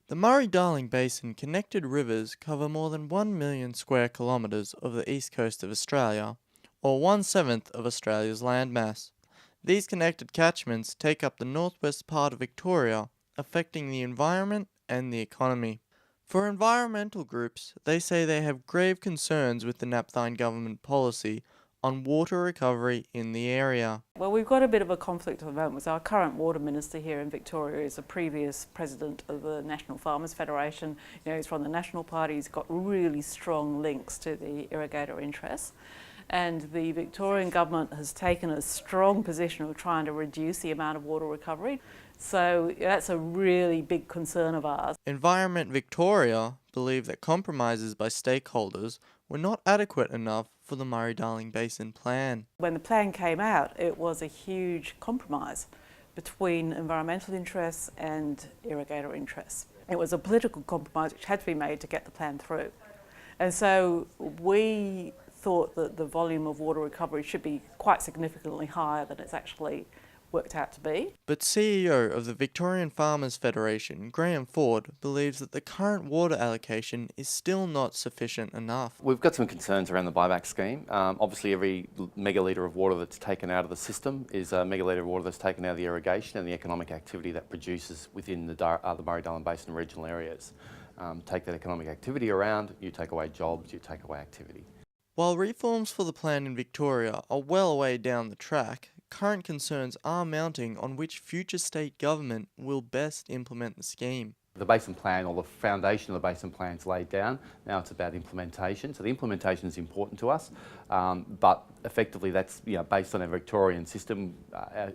The Murray-Darling Basin connected rivers cover more than 1 million square kilometres of the east coast of Australia, or 1/7 of Australia's landmass. These connected catchments take up the northwest part of Victoria, affecting the environment and the economy. For environmental groups, they say they have grave concerns with the Napthine government policy on water recovery in the area. Well, we've got a bit of a conflict at the moment. Our current water minister here in Victoria is a previous president of the National Farmers Federation. He's from the National Party. He's got really strong links to the irrigator interests. And the Victorian government has taken a strong position of trying to reduce the amount of water recovery. So that's a really big concern of ours. Environment Victoria believe that compromises by stakeholders were not adequate enough for the Murray-Darling Basin plan. When the plan came out, it was a huge compromise between environmental interests and irrigator interests. It was a political compromise which had to be made to get the plan through. And so we thought that the volume of water recovery should be quite significantly higher than it's actually worked out to be. But CEO of the Victorian Farmers Federation, Graham Ford, believes that the current water allocation is still not sufficient enough. We've got some concerns around the buyback scheme. Obviously every megalitre of water that's taken out of the system is a megalitre of water that's taken out of the irrigation and the economic activity that produces within the Murray-Darling Basin regional areas. Take that economic activity around, you take away jobs, you take away activity. While reforms for the plan in Victoria are well away down the track, current concerns are mounting on which future state government will best implement the scheme. The Basin Plan, or the foundation of the Basin Plan, is laid down. Now it's about implementation. So the implementation is important to us, but effectively that's based on a Victorian system,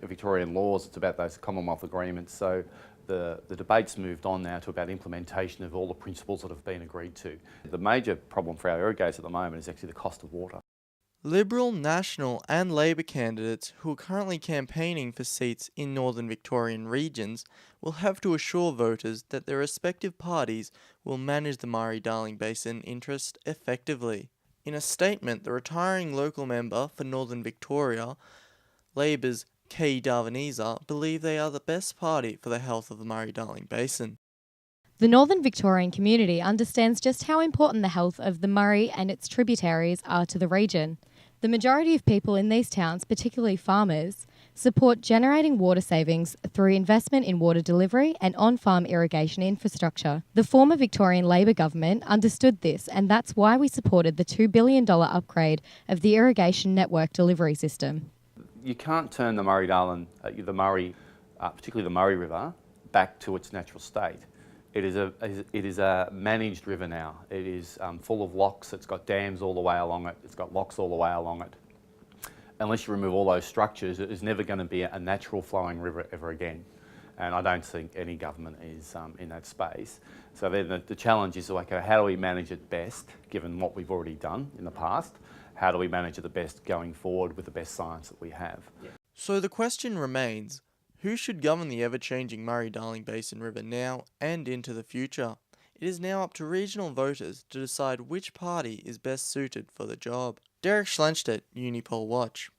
Victorian laws. It's about those Commonwealth agreements. So the debate's moved on now to about implementation of all the principles that have been agreed to. The major problem for our irrigators at the moment is actually the cost of water. Liberal, National and Labor candidates who are currently campaigning for seats in Northern Victorian regions will have to assure voters that their respective parties will manage the Murray-Darling Basin interest effectively. In a statement, the retiring local member for Northern Victoria, Labor's Kay Darvanese, believe they are the best party for the health of the Murray-Darling Basin. The Northern Victorian community understands just how important the health of the Murray and its tributaries are to the region. The majority of people in these towns, particularly farmers, support generating water savings through investment in water delivery and on-farm irrigation infrastructure. The former Victorian Labor government understood this, and that's why we supported the $2 billion upgrade of the irrigation network delivery system. You can't turn the Murray-Darling, particularly the Murray River, back to its natural state. It is a managed river now. It is full of locks. It's got dams all the way along it. It's got locks all the way along it. Unless you remove all those structures, it is never going to be a natural flowing river ever again. And I don't think any government is in that space. So then the challenge is, okay, how do we manage it best, given what we've already done in the past? How do we manage it the best going forward with the best science that we have? Yeah. So the question remains, who should govern the ever-changing Murray-Darling Basin River now and into the future? It is now up to regional voters to decide which party is best suited for the job. Derek Schlenstedt, Unipol Watch.